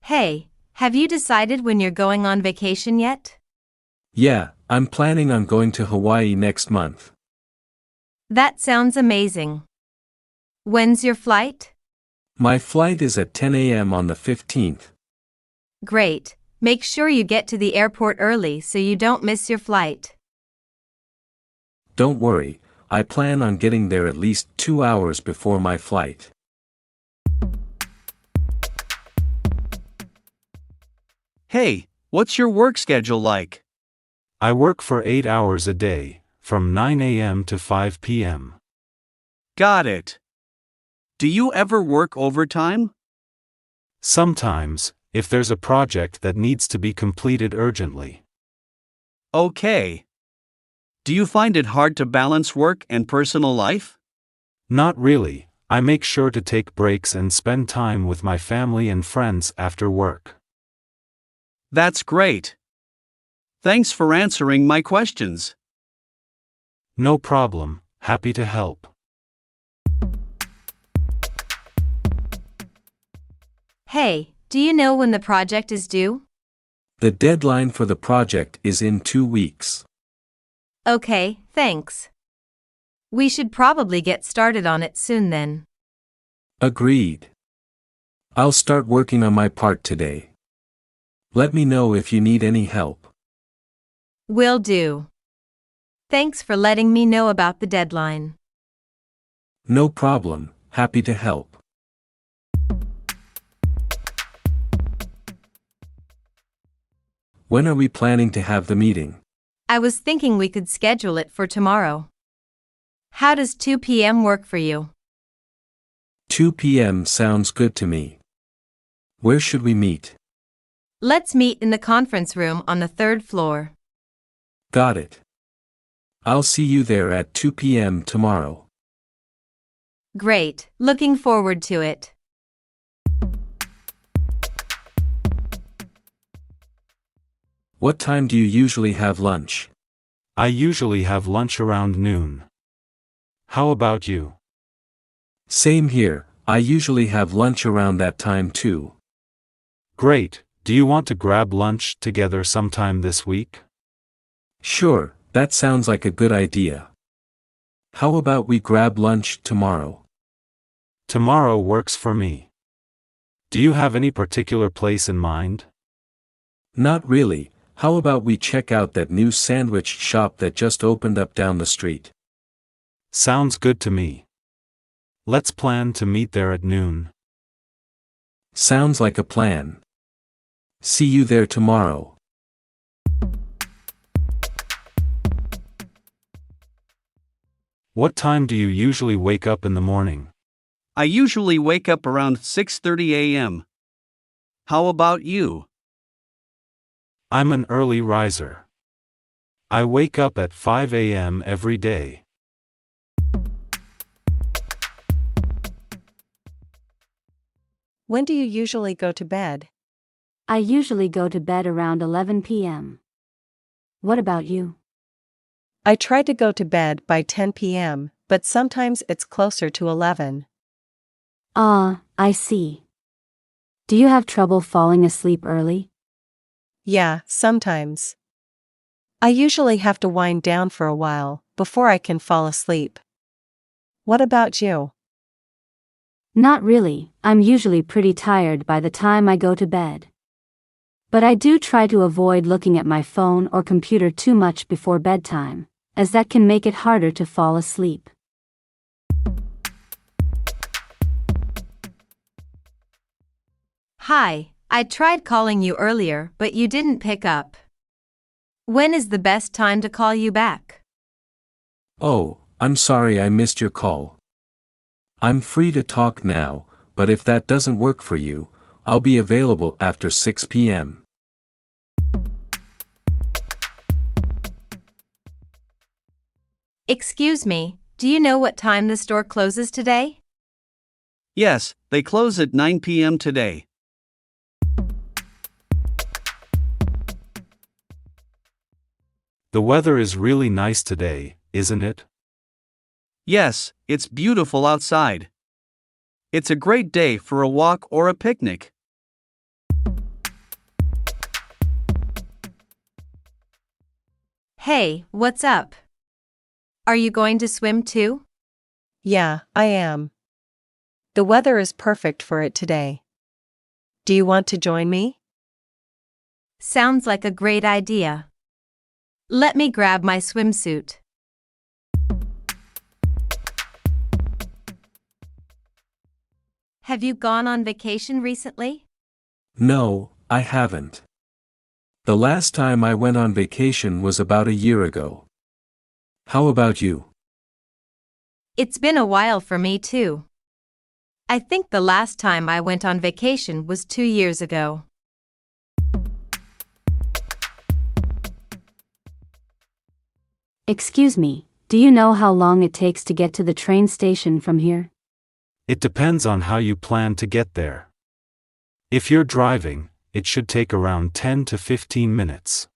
Hey, have you decided when you're going on vacation yet? Yeah, I'm planning on going to Hawaii next month. That sounds amazing. When's your flight? My flight is at 10 a.m. on the 15th. Great. Make sure you get to the airport early so you don't miss your flight. Don't worry, I plan on getting there at least 2 hours before my flight. Hey, what's your work schedule like? I work for 8 hours a day, from 9 a.m. to 5 p.m. Got it. Do you ever work overtime? Sometimes, if there's a project that needs to be completed urgently. Okay. Do you find it hard to balance work and personal life? Not really, I make sure to take breaks and spend time with my family and friends after work. That's great. Thanks for answering my questions. No problem, happy to help. Hey, do you know when the project is due? The deadline for the project is in 2 weeks. Okay, thanks. We should probably get started on it soon then. Agreed. I'll start working on my part today. Let me know if you need any help. Will do. Thanks for letting me know about the deadline. No problem, happy to help. When are we planning to have the meeting? I was thinking we could schedule it for tomorrow. How does 2 p.m. work for you? 2 p.m. sounds good to me. Where should we meet? Let's meet in the conference room on the 3rd floor. Got it. I'll see you there at 2 p.m. tomorrow. Great, looking forward to it. What time do you usually have lunch? I usually have lunch around noon. How about you? Same here, I usually have lunch around that time too. Great, do you want to grab lunch together sometime this week? Sure, that sounds like a good idea. How about we grab lunch tomorrow? Tomorrow works for me. Do you have any particular place in mind? Not really, how about we check out that new sandwich shop that just opened up down the street? Sounds good to me. Let's plan to meet there at noon. Sounds like a plan. See you there tomorrow. What time do you usually wake up in the morning? I usually wake up around 6:30 a.m. How about you? I'm an early riser. I wake up at 5 a.m. every day. When do you usually go to bed? I usually go to bed around 11 p.m. What about you? I try to go to bed by 10 p.m., but sometimes it's closer to 11. I see. Do you have trouble falling asleep early? Yeah, sometimes. I usually have to wind down for a while before I can fall asleep. What about you? Not really, I'm usually pretty tired by the time I go to bed. But I do try to avoid looking at my phone or computer too much before bedtime, as that can make it harder to fall asleep. Hi, I tried calling you earlier, but you didn't pick up. When is the best time to call you back? Oh, I'm sorry I missed your call. I'm free to talk now, but if that doesn't work for you, I'll be available after 6 p.m. Excuse me, do you know what time the store closes today? Yes, they close at 9 p.m. today. The weather is really nice today, isn't it? Yes, it's beautiful outside. It's a great day for a walk or a picnic. Hey, what's up? Are you going to swim too? Yeah, I am. The weather is perfect for it today. Do you want to join me? Sounds like a great idea. Let me grab my swimsuit. Have you gone on vacation recently? No, I haven't. The last time I went on vacation was about a year ago. How about you? It's been a while for me too. I think the last time I went on vacation was 2 years ago. Excuse me, do you know how long it takes to get to the train station from here? It depends on how you plan to get there. If you're driving, it should take around 10 to 15 minutes.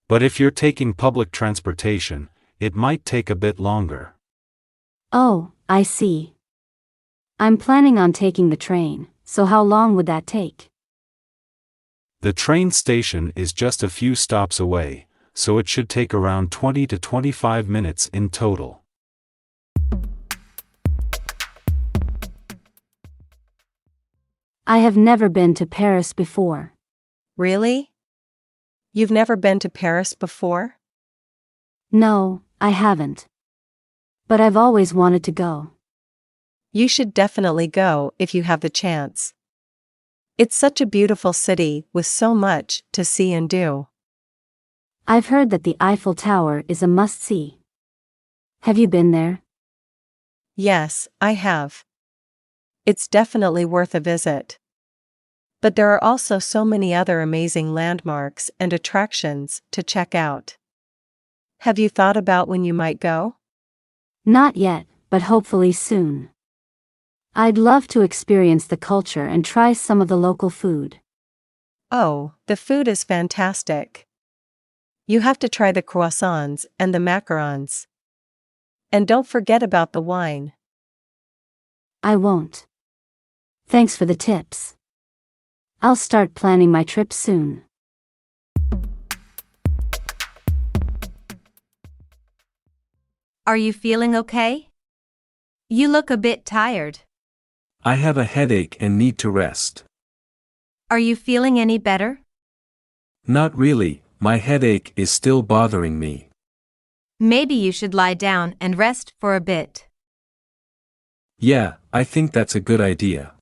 But if you're taking public transportation, it might take a bit longer. Oh, I see. I'm planning on taking the train, so how long would that take? The train station is just a few stops away, so it should take around 20 to 25 minutes in total. I have never been to Paris before. Really? You've never been to Paris before? No, I haven't. But I've always wanted to go. You should definitely go if you have the chance. It's such a beautiful city with so much to see and do. I've heard that the Eiffel Tower is a must-see. Have you been there? Yes, I have. It's definitely worth a visit. But there are also so many other amazing landmarks and attractions to check out. Have you thought about when you might go? Not yet, but hopefully soon. I'd love to experience the culture and try some of the local food. Oh, the food is fantastic. You have to try the croissants and the macarons. And don't forget about the wine. I won't. Thanks for the tips. I'll start planning my trip soon. Are you feeling okay? You look a bit tired. I have a headache and need to rest. Are you feeling any better? Not really, my headache is still bothering me. Maybe you should lie down and rest for a bit. Yeah, I think that's a good idea.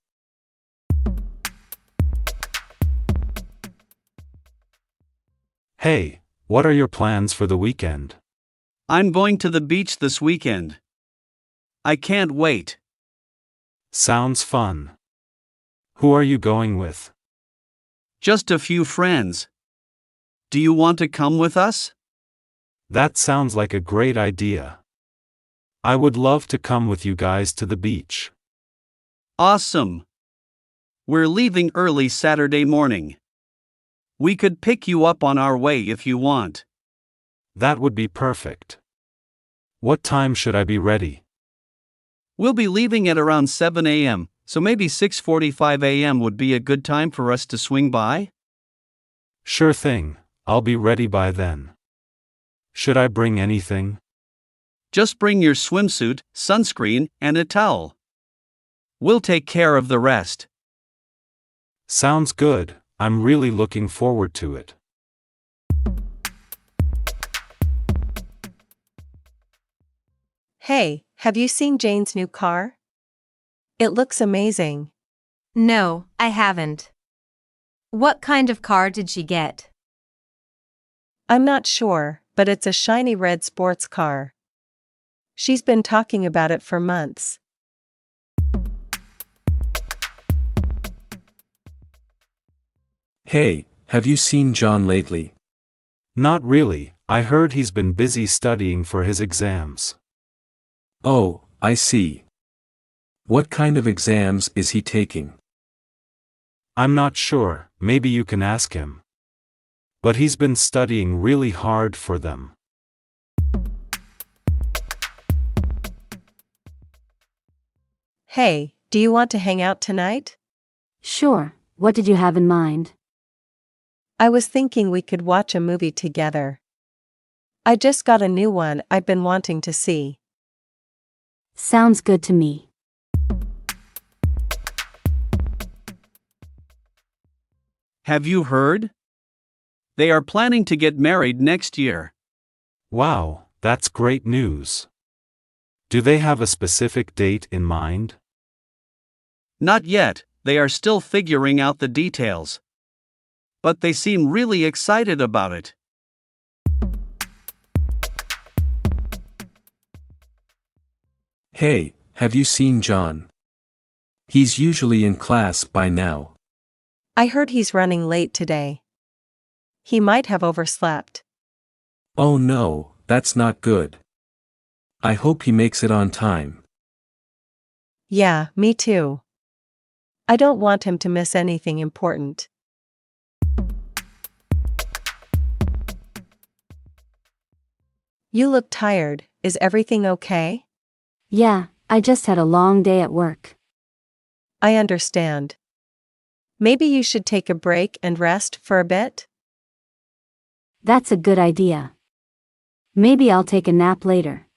Hey, what are your plans for the weekend? I'm going to the beach this weekend. I can't wait. Sounds fun. Who are you going with? Just a few friends. Do you want to come with us? That sounds like a great idea. I would love to come with you guys to the beach. Awesome. We're leaving early Saturday morning. We could pick you up on our way if you want. That would be perfect. What time should I be ready? We'll be leaving at around 7 a.m., so maybe 6:45 a.m. would be a good time for us to swing by? Sure thing, I'll be ready by then. Should I bring anything? Just bring your swimsuit, sunscreen, and a towel. We'll take care of the rest. Sounds good, I'm really looking forward to it. Hey, have you seen Jane's new car? It looks amazing. No, I haven't. What kind of car did she get? I'm not sure, but it's a shiny red sports car. She's been talking about it for months. Hey, have you seen John lately? Not really, I heard he's been busy studying for his exams. Oh, I see. What kind of exams is he taking? I'm not sure, maybe you can ask him. But he's been studying really hard for them. Hey, do you want to hang out tonight? Sure, what did you have in mind? I was thinking we could watch a movie together. I just got a new one I've been wanting to see. Sounds good to me. Have you heard? They are planning to get married next year. Wow, that's great news. Do they have a specific date in mind? Not yet, they are still figuring out the details. But they seem really excited about it. Hey, have you seen John? He's usually in class by now. I heard he's running late today. He might have overslept. Oh no, that's not good. I hope he makes it on time. Yeah, me too. I don't want him to miss anything important. You look tired, is everything okay? Yeah, I just had a long day at work. I understand. Maybe you should take a break and rest for a bit? That's a good idea. Maybe I'll take a nap later.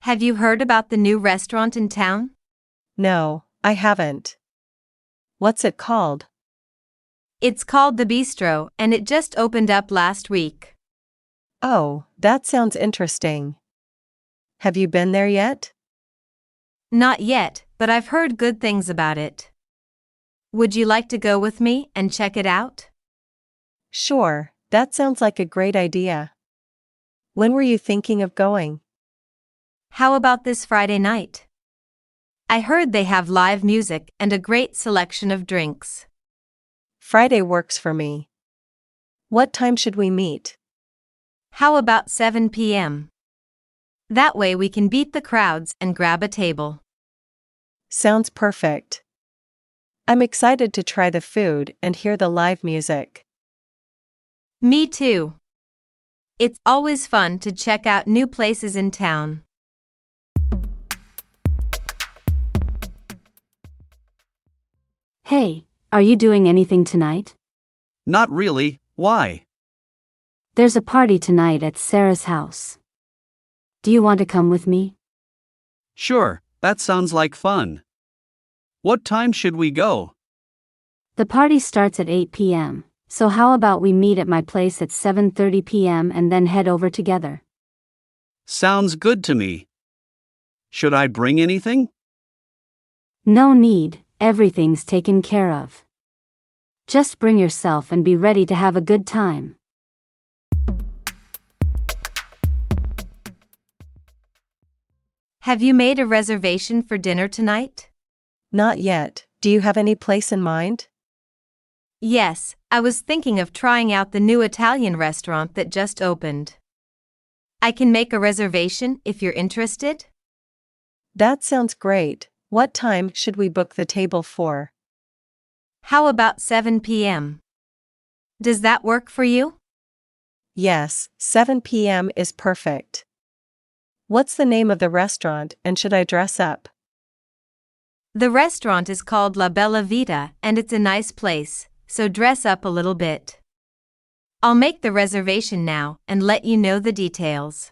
Have you heard about the new restaurant in town? No, I haven't. What's it called? It's called The Bistro, and it just opened up last week. Oh, that sounds interesting. Have you been there yet? Not yet, but I've heard good things about it. Would you like to go with me and check it out? Sure, that sounds like a great idea. When were you thinking of going? How about this Friday night? I heard they have live music and a great selection of drinks. Friday works for me. What time should we meet? How about 7 p.m.? That way we can beat the crowds and grab a table. Sounds perfect. I'm excited to try the food and hear the live music. Me too. It's always fun to check out new places in town. Hey, are you doing anything tonight? Not really, why? There's a party tonight at Sarah's house. Do you want to come with me? Sure, that sounds like fun. What time should we go? The party starts at 8 p.m., so how about we meet at my place at 7:30 p.m. and then head over together? Sounds good to me. Should I bring anything? No need, everything's taken care of. Just bring yourself and be ready to have a good time. Have you made a reservation for dinner tonight? Not yet. Do you have any place in mind? Yes, I was thinking of trying out the new Italian restaurant that just opened. I can make a reservation if you're interested. That sounds great. What time should we book the table for? How about 7 p.m.? Does that work for you? Yes, 7 p.m. is perfect. What's the name of the restaurant and should I dress up? The restaurant is called La Bella Vita and it's a nice place, so dress up a little bit. I'll make the reservation now and let you know the details.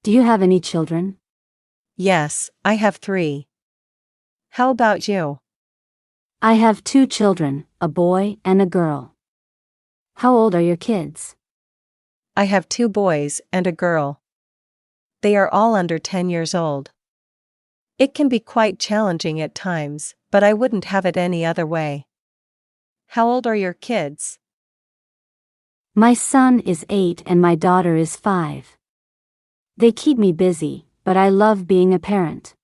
Do you have any children? Yes, I have 3. How about you? I have 2 children, a boy and a girl. How old are your kids? I have 2 boys and a girl. They are all under 10 years old. It can be quite challenging at times, but I wouldn't have it any other way. How old are your kids? My son is 8 and my daughter is 5. They keep me busy, but I love being a parent.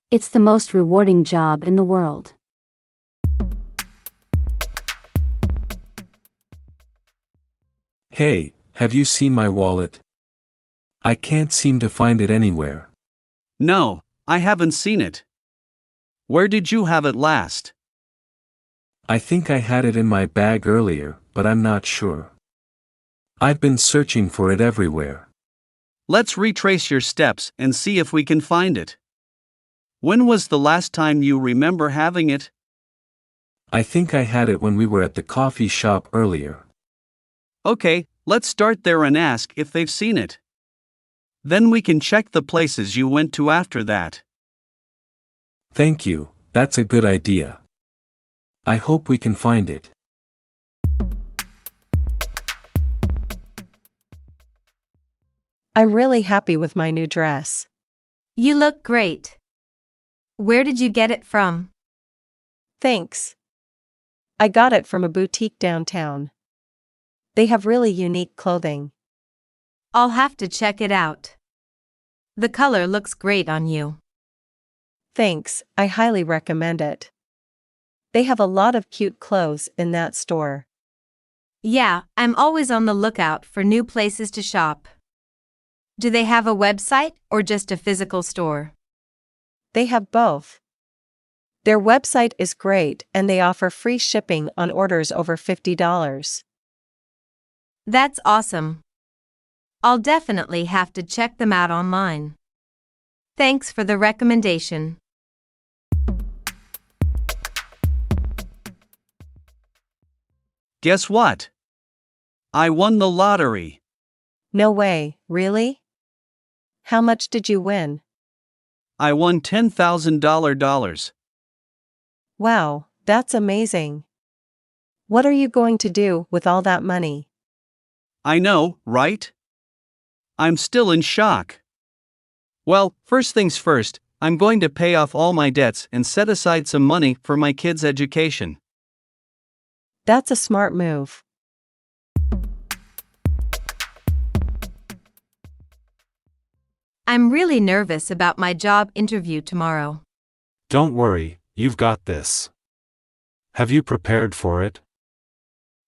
It's the most rewarding job in the world. Hey, have you seen my wallet? I can't seem to find it anywhere. No, I haven't seen it. Where did you have it last? I think I had it in my bag earlier, but I'm not sure. I've been searching for it everywhere. Let's retrace your steps and see if we can find it. When was the last time you remember having it? I think I had it when we were at the coffee shop earlier. Okay, let's start there and ask if they've seen it. Then we can check the places you went to after that. Thank you, that's a good idea. I hope we can find it. I'm really happy with my new dress. You look great. Where did you get it from? Thanks. I got it from a boutique downtown. They have really unique clothing. I'll have to check it out. The color looks great on you. Thanks, I highly recommend it. They have a lot of cute clothes in that store. Yeah, I'm always on the lookout for new places to shop. Do they have a website or just a physical store? They have both. Their website is great and they offer free shipping on orders over $50. That's awesome. I'll definitely have to check them out online. Thanks for the recommendation. Guess what? I won the lottery. No way, really? How much did you win? I won $10,000. Wow, that's amazing. What are you going to do with all that money? I know, right? I'm still in shock. Well, first things first, I'm going to pay off all my debts and set aside some money for my kids' education. That's a smart move. I'm really nervous about my job interview tomorrow. Don't worry, you've got this. Have you prepared for it?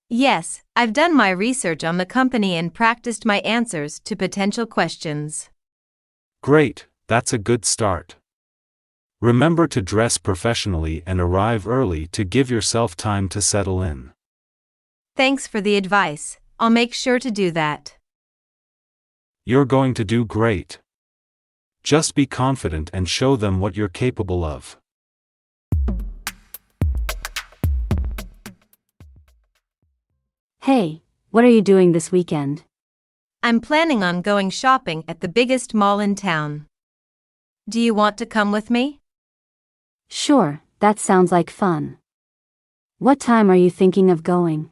Yes, I've done my research on the company and practiced my answers to potential questions. Great, that's a good start. Remember to dress professionally and arrive early to give yourself time to settle in. Thanks for the advice. I'll make sure to do that. You're going to do great. Just be confident and show them what you're capable of. Hey, what are you doing this weekend? I'm planning on going shopping at the biggest mall in town. Do you want to come with me? Sure, that sounds like fun. What time are you thinking of going?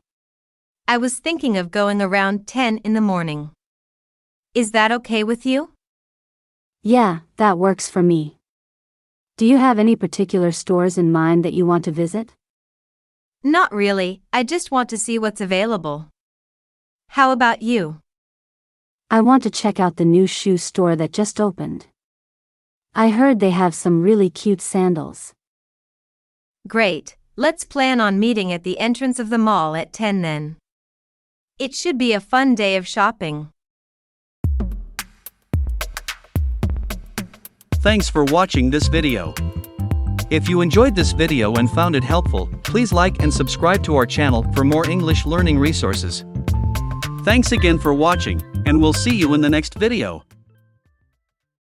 I was thinking of going around 10 in the morning. Is that okay with you? Yeah, that works for me. Do you have any particular stores in mind that you want to visit? Not really, I just want to see what's available. How about you? I want to check out the new shoe store that just opened. I heard they have some really cute sandals. Great, let's plan on meeting at the entrance of the mall at 10 then. It should be a fun day of shopping. Thanks for watching this video. If you enjoyed this video and found it helpful, please like and subscribe to our channel for more English learning resources. Thanks again for watching, and we'll see you in the next video.